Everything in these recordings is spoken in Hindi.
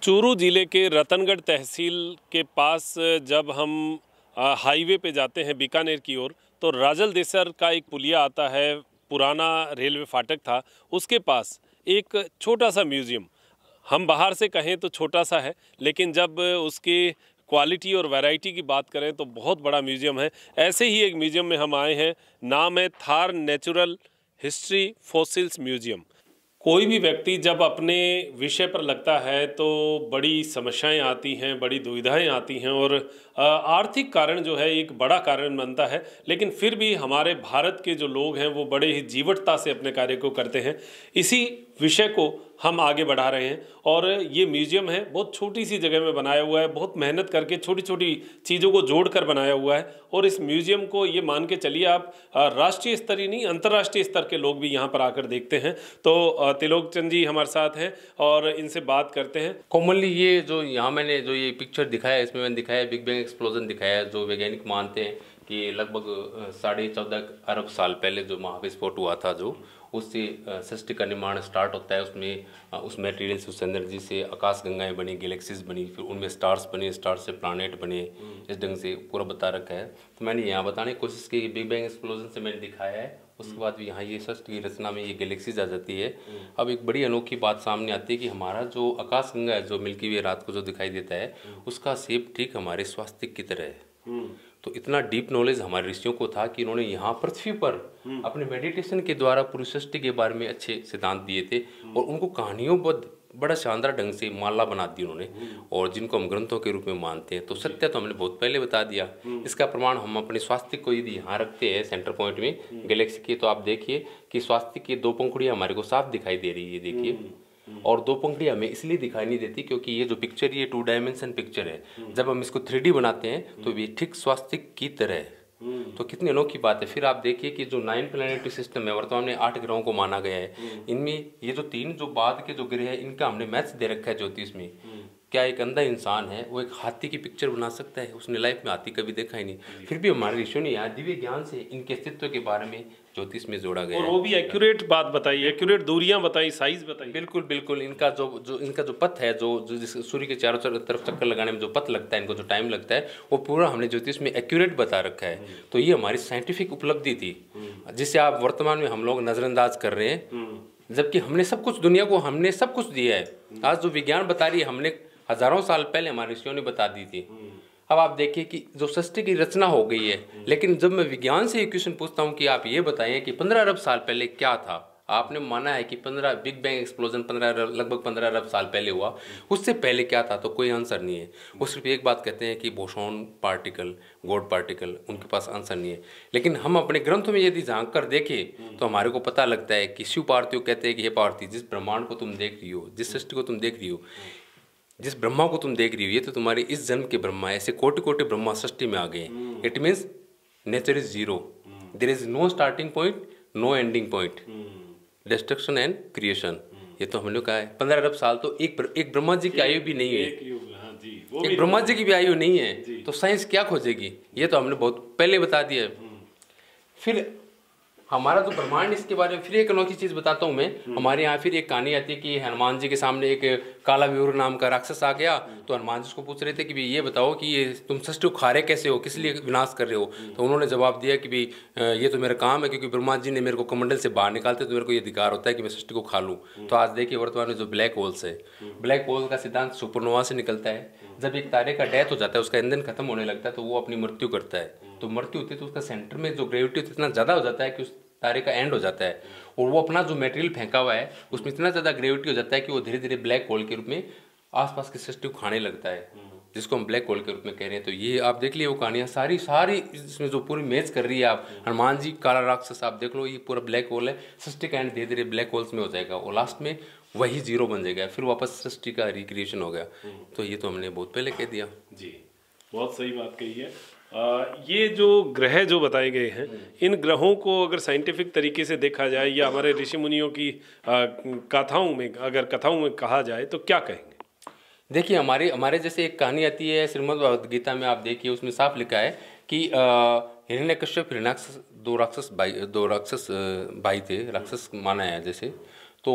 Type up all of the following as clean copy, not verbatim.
चूरू जिले के रतनगढ़ तहसील के पास जब हम हाईवे पे जाते हैं बीकानेर की ओर, तो राजल देसर का एक पुलिया आता है, पुराना रेलवे फाटक था, उसके पास एक छोटा सा म्यूज़ियम। हम बाहर से कहें तो छोटा सा है, लेकिन जब उसकी क्वालिटी और वैरायटी की बात करें तो बहुत बड़ा म्यूज़ियम है। ऐसे ही एक म्यूज़ियम में हम आए हैं, नाम है Thar natural history fossils museum. कोई भी व्यक्ति जब अपने विषय पर लगता है तो बड़ी समस्याएं आती हैं, बड़ी दुविधाएं आती हैं और आर्थिक कारण जो है एक बड़ा कारण बनता है। लेकिन फिर भी हमारे भारत के जो लोग हैं वो बड़े ही जीवटता से अपने कार्य को करते हैं। इसी विषय को हम आगे बढ़ा रहे हैं और ये म्यूज़ियम है, बहुत छोटी सी जगह में बनाया हुआ है, बहुत मेहनत करके छोटी छोटी चीज़ों को जोड़कर बनाया हुआ है। और इस म्यूज़ियम को ये मान के चलिए आप, राष्ट्रीय स्तर ही नहीं अंतर्राष्ट्रीय स्तर के लोग भी यहाँ पर आकर देखते हैं। तो त्रिलोक चंद जी हमारे साथ हैं और इनसे बात करते हैं। कॉमनली ये जो यहाँ मैंने जो ये पिक्चर दिखाया है, इसमें मैंने दिखाया है बिग बैंग एक्सप्लोजन दिखाया है, जो वैज्ञानिक मानते हैं कि लगभग 14.5 अरब साल पहले जो महाविस्फोट हुआ था, जो उससे सृष्टि का निर्माण स्टार्ट होता है। उसमें उस मटेरियल से, उस एनर्जी से आकाश गंगाएं बनी, गैलेक्सीज बनी, फिर उनमें स्टार्स बने, स्टार्स से प्लानेट बने। इस ढंग से पूरा बता रखा है। तो मैंने यहाँ बताने की कोशिश की, बिग बैंग एक्सप्लोजन से मैंने दिखाया है। उसके बाद भी यहाँ ये सृष्टि की रचना में ये गैलेक्सीज आ जाती है। अब एक बड़ी अनोखी बात सामने आती है कि हमारा जो आकाश गंगा है, जो मिल्की वे रात को जो दिखाई देता है, उसका शेप ठीक हमारे स्वास्तिक की तरह है। तो इतना डीप नॉलेज हमारे ऋषियों को था कि इन्होंने यहाँ पृथ्वी पर अपने मेडिटेशन के द्वारा पूरी सृष्टि के बारे में अच्छे सिद्धांत दिए थे और उनको कहानियों बड़ा शानदार ढंग से माला बना दी उन्होंने, और जिनको हम ग्रंथों के रूप में मानते हैं। तो सत्य तो हमने बहुत पहले बता दिया। इसका प्रमाण हम अपने स्वास्तिक को यदि यहाँ रखते हैं सेंटर पॉइंट में गैलेक्सी के, तो आप देखिए कि स्वास्तिक की 2 पंखुड़ियाँ हमारे को साफ दिखाई दे रही है, देखिए। और 2 पंखुड़ियाँ हमें इसलिए दिखाई नहीं देती क्योंकि ये जो पिक्चर, ये 2 डायमेंशन पिक्चर है। जब हम इसको 3D बनाते हैं तो ये ठीक स्वास्तिक की तरह है। तो कितनी अनोखी बात है। फिर आप देखिए कि जो 9 प्लैनेटरी सिस्टम है, वर्तमान में 8 ग्रहों को माना गया है। इनमें ये जो 3 जो बाद के जो ग्रह है, इनका हमने मैथ्स दे रखा है ज्योतिष में। क्या एक अंधा इंसान है वो एक हाथी की पिक्चर बना सकता है? उसने लाइफ में हाथी कभी देखा ही नहीं। फिर भी हमारे ऋषियों ने यहाँ दिव्य ज्ञान से इनके अस्तित्व के बारे में ज्योतिष में जोड़ा गया और वो भी एक्यूरेट बात बताई, एक्यूरेट दूरियां बताई, साइज बताई। बिल्कुल बिल्कुल। इनका जो पथ है, जो सूर्य के चारों तरफ चक्कर लगाने में जो पथ लगता है, इनको जो टाइम लगता है, वो पूरा हमने ज्योतिष में एक्यूरेट बता रखा है। तो ये हमारी साइंटिफिक उपलब्धि थी, जिसे आप वर्तमान में हम लोग नजरअंदाज कर रहे हैं। जबकि हमने सब कुछ, दुनिया को हमने सब कुछ दिया है। आज जो विज्ञान बता रही है, हमने हजारों साल पहले हमारे ऋषियों ने बता दी थी। अब आप देखिए कि जो सृष्टि की रचना हो गई है, लेकिन जब मैं विज्ञान से ये क्वेश्चन पूछता हूँ कि आप ये बताएं कि 15 अरब साल पहले क्या था, आपने माना है कि 15 बिग बैंग एक्सप्लोजन लगभग 15 अरब साल पहले हुआ, उससे पहले क्या था? तो कोई आंसर नहीं है। वो सिर्फ एक बात कहते हैं कि बोसॉन पार्टिकल, गॉड पार्टिकल, उनके पास आंसर नहीं है। लेकिन हम अपने ग्रंथों में यदि झांक कर देखें तो हमारे को पता लगता है कि शिव पार्थिव कहते हैं कि हे पार्थी, जिस ब्रह्मांड को तुम देख रही हो, जिस सृष्टि को तुम देख रही हो, जिस ब्रह्मा को तुम देख रही हो, ये तो तुम्हारे इस जन्म के ब्रह्मा है। ऐसे कोटि कोटि ब्रह्मा सृष्टि में आ गए। It means nature is zero, there is no starting point, no ending point, destruction and creation. ये तो हम लोग का है। 15 अरब साल तो एक ब्रह्मा जी की आयु भी नहीं है, एक ब्रह्मा जी की भी आयु नहीं है। तो साइंस क्या खोजेगी? ये तो हमने बहुत पहले बता दिया है। फिर हमारा जो ब्रह्मांड, इसके बारे में फिर एक अनोखी चीज बताता हूँ मैं। हमारे यहाँ फिर एक कहानी आती है कि हनुमान जी के सामने एक काला व्यूर नाम का राक्षस आ गया। तो हनुमान जी उसको पूछ रहे थे कि भाई ये बताओ कि ये तुम सृष्टि को खा रहे कैसे हो, किस लिए विनाश कर रहे हो? तो उन्होंने जवाब दिया कि भाई ये तो मेरा काम है, क्योंकि ब्रह्मा जी ने मेरे को कमंडल से बाहर निकालते तो मेरे को ये अधिकार होता है कि मैं सृष्टि को खा लूँ। तो आज देखिए वर्तमान में जो ब्लैक होल्स है, ब्लैक होल का सिद्धांत सुपरनोवा से निकलता है। जब एक तारे का डेथ हो जाता है, उसका ईंधन खत्म होने लगता है, तो वो अपनी मृत्यु करता है। तो मृत्यु होती है तो उसका सेंटर में जो ग्रेविटी इतना ज़्यादा हो जाता है कि उस तारे का एंड हो जाता है, और वो अपना जो मटेरियल फेंका हुआ है उसमें इतना ज़्यादा ग्रेविटी हो जाता है कि वो धीरे धीरे ब्लैक होल के रूप में आसपास की सृष्टि को खाने लगता है, जिसको हम ब्लैक होल के रूप में कह रहे हैं। तो ये आप देख लिए वो कहानियाँ सारी इसमें जो पूरी मैच कर रही है। आप हनुमान जी, काला राक्षस, आप देख लो, ये पूरा ब्लैक होल है। सृष्टि का एंड धीरे धीरे ब्लैक होल्स में हो जाएगा और लास्ट में वही जीरो बन जाएगा, फिर वापस सृष्टि का रिक्रिएशन हो गया। तो ये तो हमने बहुत पहले कह दिया जी। बहुत सही बात कही है। ये जो ग्रह जो बताए गए हैं, इन ग्रहों को अगर साइंटिफिक तरीके से देखा जाए या हमारे ऋषि मुनियों की कथाओं में, अगर कथाओं में कहा जाए तो क्या कहेंगे? देखिए हमारे जैसे एक कहानी आती है श्रीमद् भगवद गीता में, आप देखिए उसमें साफ लिखा है कि हिरण्यकश्यप, हिरण्याक्ष, दो राक्षस भाई थे, राक्षस माना है जैसे। तो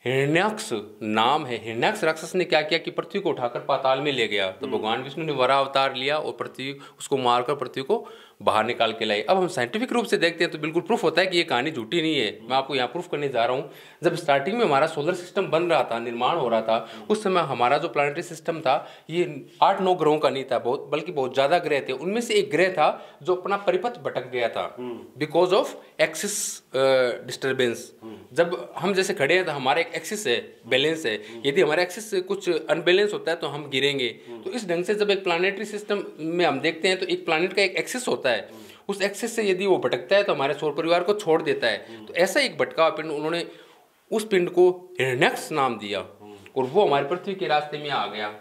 हिरण्याक्ष नाम है। हिरण्याक्ष राक्षस ने क्या किया कि पृथ्वी को उठाकर पाताल में ले गया। तो भगवान विष्णु ने वराह अवतार लिया और पृथ्वी उसको मारकर पृथ्वी को बाहर निकाल के लाए। अब हम साइंटिफिक रूप से देखते हैं तो बिल्कुल प्रूफ होता है कि ये कहानी झूठी नहीं है। मैं आपको यहाँ प्रूफ करने जा रहा हूँ। जब स्टार्टिंग में हमारा सोलर सिस्टम बन रहा था, निर्माण हो रहा था, उस समय हमारा जो प्लानिटरी सिस्टम था ये 8-9 ग्रहों का नहीं था, बल्कि बहुत ज़्यादा ग्रह थे। उनमें से एक ग्रह था जो अपना परिपथ भटक गया था बिकॉज ऑफ एक्सिस डिस्टर्बेंस। जब हम जैसे खड़े हैं तो हमारा एक एक्सिस है, बैलेंस है। यदि हमारा एक्सिस से कुछ अनबैलेंस होता है तो हम गिरेंगे। तो इस ढंग से जब एक प्लानिटरी सिस्टम में हम देखते हैं तो एक प्लानिट का एक एक्सिस होता है, उस एक्सिस से यदि वो भटकता है तो हमारे सौर परिवार को छोड़ देता है। तो ऐसा एक भटका पिंड, उन्होंने उस पिंड को हिरण्याक्ष नाम दिया और वो हमारी पृथ्वी के रास्ते में आ गया।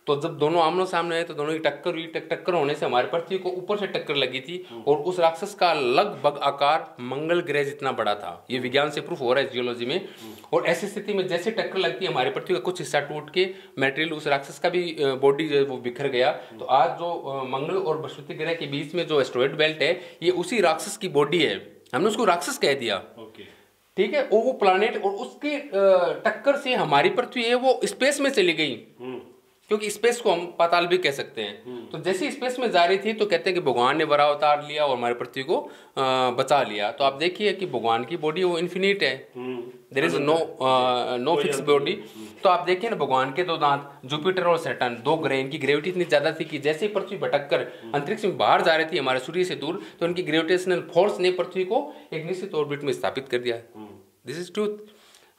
तो जब दोनों आमनो सामने आए तो दोनों की टक्कर हुई। टक्कर होने से हमारी पृथ्वी को ऊपर से टक्कर लगी थी और उस राक्षस का लगभग आकार मंगल ग्रह जितना बड़ा था। ये विज्ञान से प्रूफ हो रहा है जियोलॉजी में। और ऐसी स्थिति में जैसे टक्कर लगती है हमारी पृथ्वी का कुछ हिस्सा टूट के मटेरियल उस राक्षस का भी बॉडी जो है वो बिखर गया। तो आज जो मंगल और बृहस्पति ग्रह के बीच में जो एस्टेरॉयड बेल्ट है ये उसी राक्षस की बॉडी है। हमने उसको राक्षस कह दिया, ठीक है। और वो प्लानेट और उसके टक्कर से हमारी पृथ्वी है वो स्पेस में चली गई, क्योंकि स्पेस को हम पाताल भी कह सकते हैं। तो जैसे स्पेस में जा रही थी तो कहते हैं कि भगवान ने वराह अवतार लिया और हमारी पृथ्वी को बचा लिया। तो आप देखिए कि भगवान की बॉडी वो इन्फिनिट है, there is no fix body. तो आप देखिए ना, भगवान के 2 दांत, जुपिटर और सैटर्न 2 ग्रह, इनकी ग्रेविटी इतनी ज्यादा थी कि जैसे ही पृथ्वी भटक कर अंतरिक्ष में बाहर जा रही थी हमारे सूर्य से दूर, तो इनकी ग्रेविटेशनल फोर्स ने पृथ्वी को एक निश्चित ऑर्बिट में स्थापित कर दिया। This is truth.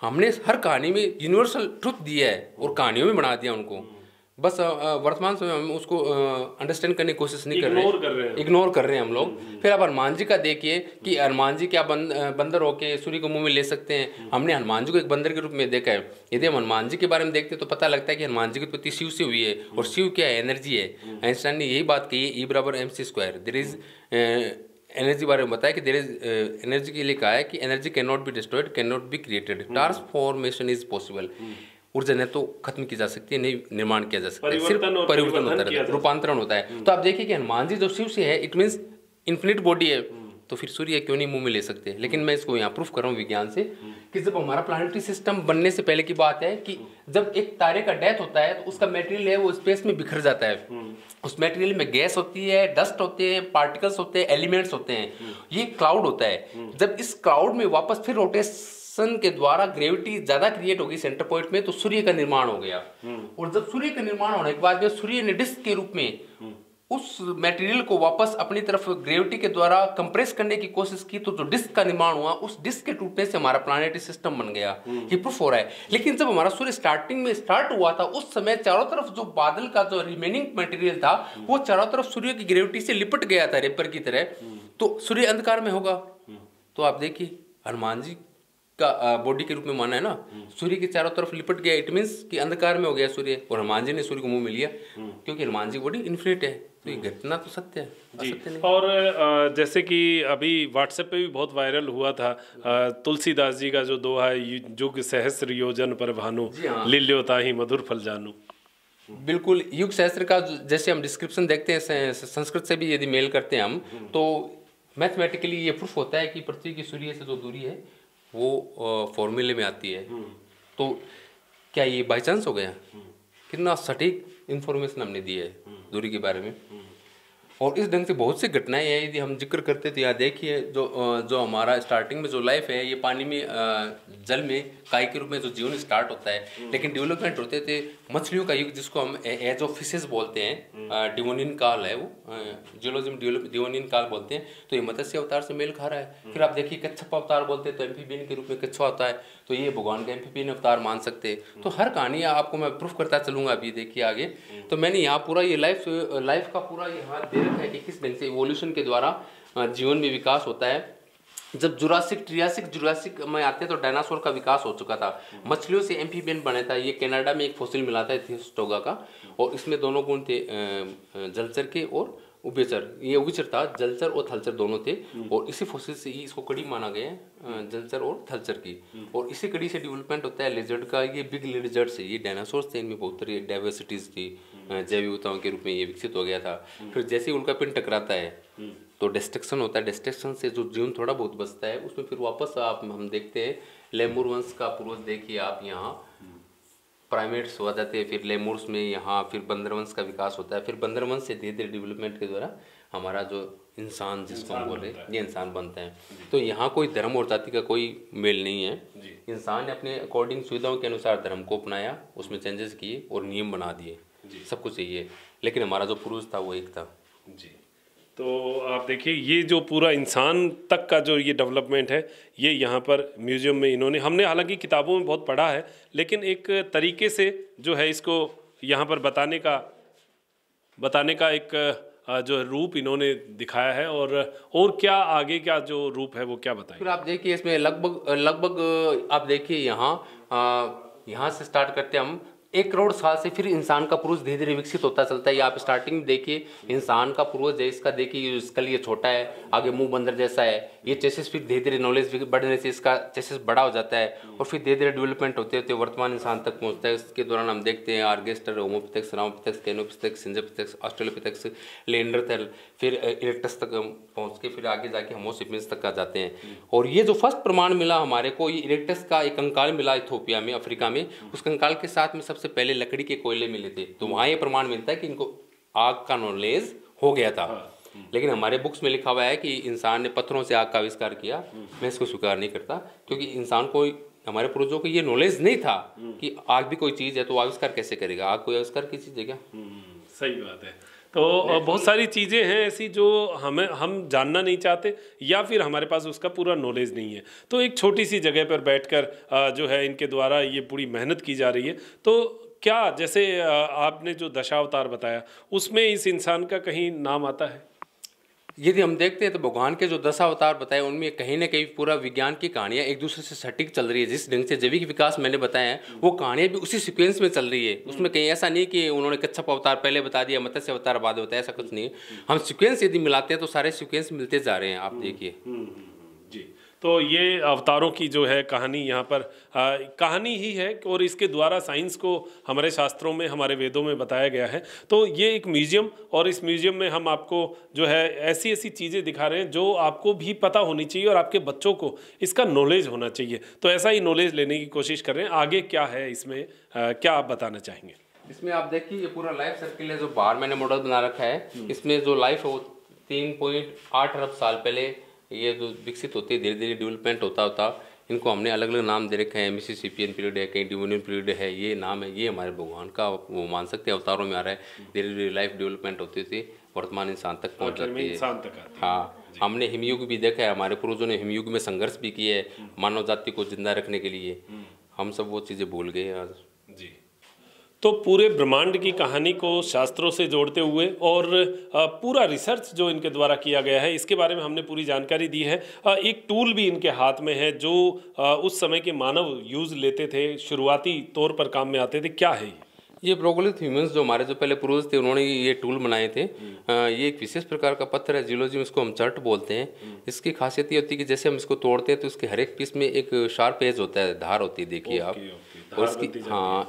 हमने हर कहानी में यूनिवर्सल ट्रुथ दिया है और कहानियों में बना दिया उनको। बस वर्तमान समय में उसको अंडरस्टैंड करने की कोशिश नहीं कर रहे हैं, इग्नोर कर रहे हैं हम लोग। फिर आप हनुमान जी का देखिए कि हनुमान जी क्या बंदर होके सूर्य को मुंह में ले सकते हैं। हमने हनुमान जी को एक बंदर के रूप में देखा है। यदि हम हनुमान जी के बारे में देखते हैं तो पता लगता है कि हनुमान जी की उत्पत्ति शिव से हुई है। और शिव क्या है? एनर्जी है। आइंस्टाइन ने यही बात कही है, E = mc²। There is energy बारे में बताया कि देयर इज एनर्जी के लिए कहा है कि energy can not be destroyed, can not be created, transformation is possible. ऊर्जा न तो खत्म की जा सकती है, नहीं निर्माण किया जा सकता है, सिर्फ परिवर्तन होता है, रूपांतरण होता है। तो आप देखिए कि हनुमान जी जो शिव से है, इट मीन्स इन्फिनिट बॉडी है। तो फिर सूर्य क्यों नहीं मुंह में ले सकते? लेकिन मैं इसको यहाँ प्रूफ कर रहा हूँ विज्ञान से कि जब हमारा प्लानिटरी सिस्टम बनने से पहले की बात है कि जब एक तारे का डेथ होता है तो उसका मटेरियल है वो स्पेस में बिखर जाता है। उस मटेरियल में गैस होती है, डस्ट होते हैं, पार्टिकल्स होते हैं, एलिमेंट्स होते हैं, ये क्लाउड होता है। जब इस क्लाउड में वापस फिर रोटेशन के द्वारा ग्रेविटी ज्यादा क्रिएट होगी सेंटर पॉइंट में, तो सूर्य का निर्माण हो गया। और जब सूर्य का निर्माण होने के बाद में सूर्य ने डिस्क के रूप में उस मटेरियल को वापस अपनी तरफ ग्रेविटी के द्वारा कंप्रेस करने की कोशिश की, तो जो डिस्क का निर्माण हुआ, उस डिस्क के टूटने से हमारा प्लानिटरी सिस्टम बन गया। ये प्रूफ हो रहा है। लेकिन जब हमारा सूर्य स्टार्टिंग में स्टार्ट हुआ था, उस समय चारों तरफ जो बादल का जो रिमेनिंग मटेरियल था वो चारों तरफ सूर्य की ग्रेविटी से लिपट गया था रेपर की तरह। तो सूर्य अंधकार में होगा। तो आप देखिए हनुमान जी का बॉडी के रूप में माना है ना, सूर्य के चारों तरफ लिपट गया, इट मींस कि अंधकार में हो गया सूर्य, और हनुमान जी ने सूर्य को मुंह में लिया क्योंकि हनुमान जी बॉडी इन्फिनिट है। तो ये घटना तो सत्य है, असत्य नहीं। और जैसे कि अभी व्हाट्सएप पे भी बहुत वायरल हुआ था तुलसीदास जी का जो दोहा है, जुग सहस्र योजन पर भानु, लिल्यो ताहि मधुर फल जानू। बिल्कुल, युग सहस्त्र का जैसे हम डिस्क्रिप्शन देखते हैं संस्कृत से भी यदि मेल करते हैं हम, तो मैथमेटिकली ये प्रूफ होता है कि पृथ्वी की सूर्य से जो दूरी है वो फॉर्मूले में आती है। तो क्या ये बाई चांस हो गया? कितना सटीक इंफॉर्मेशन हमने दी है दूरी के बारे में। और इस ढंग से बहुत सी घटनाएं हैं, यदि हम जिक्र करते तो यहाँ देखिए जो हमारा स्टार्टिंग में जो लाइफ है, ये पानी में जल में काय के रूप में जो जीवन स्टार्ट होता है, लेकिन डेवलपमेंट होते थे मछलियों का युग, जिसको हम एज ऑफ फिशेस बोलते हैं, डिवोनियन काल है वो, जियोलॉजी में डिवोनियन काल बोलते हैं। तो ये मत्स्य अवतार से मेल खा रहा है। फिर आप देखिए कच्छप अवतार बोलते हैं, तो एम्फीबियन के रूप में कच्छा होता है, तो ये भगवान का एम्फीबियन अवतार मान सकते हैं। तो हर कहानी आपको मैं प्रूफ करता चलूंगा। अभी देखिए आगे, तो मैंने यहाँ पूरा ये लाइफ का पूरा यहाँ दे रखा है कि किस ढंग से इवोल्यूशन के द्वारा जीवन में विकास होता है। जब जुरासिक में आते हैं तो डायनासोर का विकास हो चुका था, मछलियों से एम्फीबियन बने था। ये कनाडा में एक फॉसिल मिला था एथियोस्टोगा का, और इसमें दोनों गुण थे, जलचर के और उभयचर। ये उभयचर था, जलचर और थलचर दोनों थे, और इसी फॉसिल से ही इसको कड़ी माना गया है, जलचर और थलचर की। और इसी कड़ी से डेवलपमेंट होता है लेजर्ड का। ये बिग लेजर्ड से, ये डायनासोर थे, इनमें बहुत तरह डाइवर्सिटीज थी, जैव विविधताओं के रूप में ये विकसित हो गया था। फिर जैसे ही उनका पिंड टकराता है तो डिस्ट्रक्शन होता है, डिस्ट्रक्शन से जो जीवन थोड़ा बहुत बचता है उसमें फिर वापस आप हम देखते हैं लेमुर वंश का पूर्वज देखिए आप, यहाँ प्राइमेट्स हो जाते हैं, फिर लेमुर्स में यहाँ फिर बंदर वंश का विकास होता है, फिर बंदर वंश से धीरे धीरे डेवलपमेंट के द्वारा हमारा जो इंसान जिसको हम बोले ये इंसान बनता है। तो यहाँ कोई धर्म और जाति का कोई मेल नहीं है, इंसान ने अपने अकॉर्डिंग सुविधाओं के अनुसार धर्म को अपनाया, उसमें चेंजेस किए और नियम बना दिए, सब कुछ चाहिए, लेकिन हमारा जो पूर्वज था वो एक था। जी, तो आप देखिए ये जो पूरा इंसान तक का जो ये डेवलपमेंट है ये यहाँ पर म्यूजियम में इन्होंने, हमने हालांकि किताबों में बहुत पढ़ा है, लेकिन एक तरीके से जो है इसको यहाँ पर बताने का एक जो रूप इन्होंने दिखाया है। और क्या आगे क्या जो रूप है वो क्या बताएं? फिर आप देखिए इसमें लगभग आप देखिए यहाँ से स्टार्ट करते हैं हम 1 करोड़ साल से, फिर इंसान का पूर्वज धीरे धीरे विकसित होता चलता है। ये आप स्टार्टिंग में देखिए इंसान का पूर्वज है, इसका देखिए इसका लिए छोटा है, आगे मुंह बंदर जैसा है, ये चेसिस फिर धीरे धीरे नॉलेज बढ़ने से इसका चेसिस बड़ा हो जाता है और फिर धीरे धीरे डेवलपमेंट होते होते वर्तमान इंसान तक पहुंचता है। इसके दौरान हम देखते हैं आर्गेस्टर, होमोपिथेक्स, रामोपिथेक्स, कैनोपिथेक्स, सिंजोपिथेक्स, ऑस्ट्रेलोपिथेक्स, लेंडरथल, फिर इरेक्टस तक पहुँच के फिर आगे जाके होमो सेपियंस तक आ जाते हैं। और ये जो फर्स्ट प्रमाण मिला हमारे को, ये इरेक्टस का एक कंकाल मिला इथोपिया में, अफ्रीका में, उस कंकाल के साथ में सबसे पहले लकड़ी के कोयले मिले थे, तो वहाँ ये प्रमाण मिलता है कि इनको आग का नॉलेज हो गया था। लेकिन हमारे बुक्स में लिखा हुआ है कि इंसान ने पत्थरों से आग का आविष्कार किया, मैं इसको स्वीकार नहीं करता, क्योंकि इंसान को, हमारे पूर्वजों को ये नॉलेज नहीं था कि आग भी कोई चीज़ है, तो आविष्कार कैसे करेगा, आग कोई आविष्कार की चीज़ है क्या? सही बात है। तो बहुत सारी चीज़ें हैं ऐसी जो हम जानना नहीं चाहते या फिर हमारे पास उसका पूरा नॉलेज नहीं है। तो एक छोटी सी जगह पर बैठकर जो है इनके द्वारा ये पूरी मेहनत की जा रही है। तो क्या जैसे आपने जो दशावतार बताया उसमें इस इंसान का कहीं नाम आता है? यदि हम देखते हैं तो भगवान के जो 10 अवतार बताए उनमें कहीं ना कहीं पूरा विज्ञान की कहानियाँ एक दूसरे से सटीक चल रही है। जिस ढंग से जैविक विकास मैंने बताया है वो कहानियाँ भी उसी सीक्वेंस में चल रही है। उसमें कहीं ऐसा नहीं कि उन्होंने कच्छप अवतार पहले बता दिया, मत्स्य अवतार बाद बताया, ऐसा कुछ नहीं है। हम सीक्वेंस यदि मिलाते हैं तो सारे सीक्वेंस मिलते जा रहे हैं, आप देखिए। जी, तो ये अवतारों की जो है कहानी यहाँ पर कहानी ही है और इसके द्वारा साइंस को हमारे शास्त्रों में, हमारे वेदों में बताया गया है। तो ये एक म्यूजियम, और इस म्यूजियम में हम आपको जो है ऐसी ऐसी चीज़ें दिखा रहे हैं जो आपको भी पता होनी चाहिए और आपके बच्चों को इसका नॉलेज होना चाहिए। तो ऐसा ही नॉलेज लेने की कोशिश कर रहे हैं। आगे क्या है इसमें, क्या आप बताना चाहेंगे? इसमें आप देखिए ये पूरा लाइफ सर्किल है जो बाहर मैंने मॉडल बना रखा है। इसमें जो लाइफ है वो 3.8 अरब साल पहले ये जो विकसित होती है, धीरे धीरे डेवलपमेंट होता होता इनको हमने अलग अलग नाम दे रखे हैं। मिसिसिपियन पीरियड है, कहीं डिवोनियन पीरियड है, ये नाम है, ये हमारे भगवान का वो मान सकते हैं अवतारों में आ रहा है। धीरे धीरे लाइफ डेवलपमेंट होती थी, वर्तमान इंसान तक पहुंच जाती है। हाँ, हमने हिमयुग भी देखा है, हमारे पूर्वजों ने हिमयुग में संघर्ष भी किया है मानव जाति को जिंदा रखने के लिए। हम सब वो चीज़ें भूल गए आज। जी, तो पूरे ब्रह्मांड की कहानी को शास्त्रों से जोड़ते हुए और पूरा रिसर्च जो इनके द्वारा किया गया है इसके बारे में हमने पूरी जानकारी दी है। एक टूल भी इनके हाथ में है जो उस समय के मानव यूज़ लेते थे, शुरुआती तौर पर काम में आते थे। क्या है ये प्रोग्लिथ ह्यूमंस जो हमारे जो पहले पूर्वज थे उन्होंने ये टूल बनाए थे। ये एक विशेष प्रकार का पत्थर है, जियोलॉजी में इसको हम चर्ट बोलते हैं। इसकी खासियत ये होती है कि जैसे हम इसको तोड़ते हैं तो इसके हर एक पीस में एक शार्प एज होता है, धार होती है, देखिए आप। और इसकी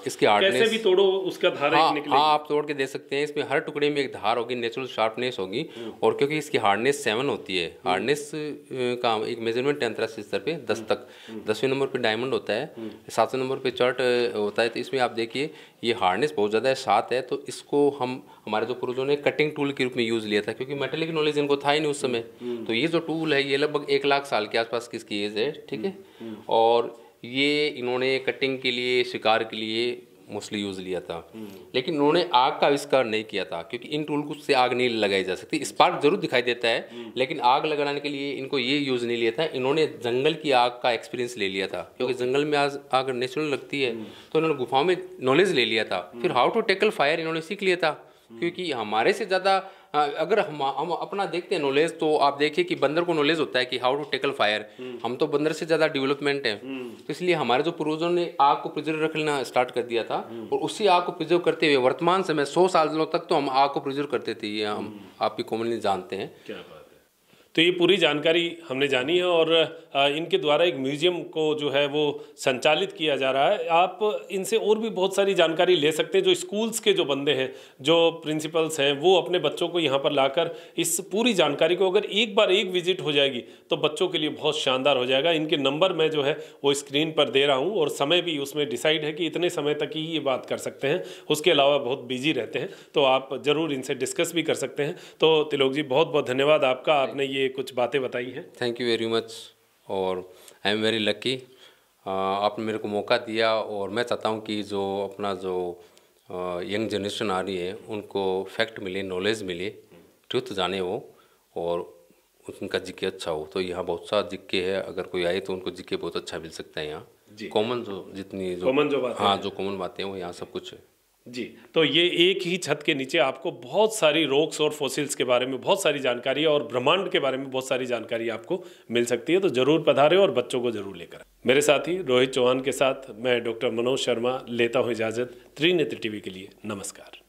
इसकी हार्डनेस कैसे भी तोड़ो उसका धार हाँ आप तोड़ के दे सकते हैं। इसमें हर टुकड़े में एक धार होगी, नेचुरल शार्पनेस होगी। और क्योंकि इसकी हार्डनेस 7 होती है, हार्डनेस का एक मेजरमेंट है अंतर्राष्ट्रीय स्तर पे 10 तक। 10वें नंबर पे डायमंड होता है, 7वें नंबर पे चर्ट होता है। तो इसमें आप देखिए ये हार्डनेस बहुत ज़्यादा है, 7 है। तो इसको हम हमारे जो पूर्वजों ने कटिंग टूल के रूप में यूज़ लिया था, क्योंकि मेटलिक नॉलेज इनको था ही नहीं उस समय। तो ये जो टूल है ये लगभग 1 लाख साल के आसपास की इसकी एज है, ठीक है। और ये इन्होंने कटिंग के लिए, शिकार के लिए मोस्टली यूज़ लिया था। लेकिन इन्होंने आग का आविष्कार नहीं किया था, क्योंकि इन टूल से आग नहीं लगाई जा सकती। स्पार्क जरूर दिखाई देता है, लेकिन आग लगाने के लिए इनको ये यूज़ नहीं लिया था। इन्होंने जंगल की आग का एक्सपीरियंस ले लिया था, क्योंकि जंगल में आग नेचुरल लगती है। तो इन्होंने गुफाओं में नॉलेज ले लिया था। फिर हाउ टू टैकल फायर इन्होंने सीख लिया था, क्योंकि हमारे से ज़्यादा अगर हम अपना देखते हैं नॉलेज, तो आप देखिए कि बंदर को नॉलेज होता है कि हाउ टू टैकल फायर। हम तो बंदर से ज़्यादा डेवलपमेंट है। तो इसलिए हमारे जो पूर्वजों ने आग को प्रिजर्व रखना स्टार्ट कर दिया था, और उसी आग को प्रिजर्व करते हुए वर्तमान समय 100 सालों तक तो हम आग को प्रिजर्व करते थे। ये हम आप भी कॉमनली जानते हैं। क्या बात है। तो ये पूरी जानकारी हमने जानी है और इनके द्वारा एक म्यूजियम को जो है वो संचालित किया जा रहा है। आप इनसे और भी बहुत सारी जानकारी ले सकते हैं। जो स्कूल्स के जो बंदे हैं, जो प्रिंसिपल्स हैं, वो अपने बच्चों को यहाँ पर लाकर इस पूरी जानकारी को अगर एक बार एक विजिट हो जाएगी तो बच्चों के लिए बहुत शानदार हो जाएगा। इनके नंबर मैं जो है वो स्क्रीन पर दे रहा हूँ और समय भी उसमें डिसाइड है कि इतने समय तक ही ये बात कर सकते हैं, उसके अलावा बहुत बिजी रहते हैं, तो आप ज़रूर इनसे डिस्कस भी कर सकते हैं। तो तिलोक जी, बहुत बहुत धन्यवाद आपका, आपने ये कुछ बातें बताई हैं। थैंक यू वेरी मच और आई एम वेरी लकी, आपने मेरे को मौका दिया। और मैं चाहता हूँ कि जो अपना जो यंग जनरेशन आ रही है उनको फैक्ट मिले, नॉलेज मिले, ट्रुथ जाने वो, और उनका जीके अच्छा हो। तो यहाँ बहुत सा जीके है, अगर कोई आए तो उनको जीके बहुत अच्छा मिल सकता है यहाँ। कॉमन जो जितनी जो कॉमन जो बातें, हाँ, जो कॉमन बातें हैं वो यहाँ सब कुछ है जी। तो ये एक ही छत के नीचे आपको बहुत सारी रॉक्स और फॉसिल्स के बारे में बहुत सारी जानकारी है और ब्रह्मांड के बारे में बहुत सारी जानकारी आपको मिल सकती है। तो ज़रूर पधारें और बच्चों को ज़रूर लेकर आएं। मेरे साथी रोहित चौहान के साथ मैं डॉक्टर मनोज शर्मा लेता हूँ इजाज़त। त्रिनेत्र टीवी के लिए नमस्कार।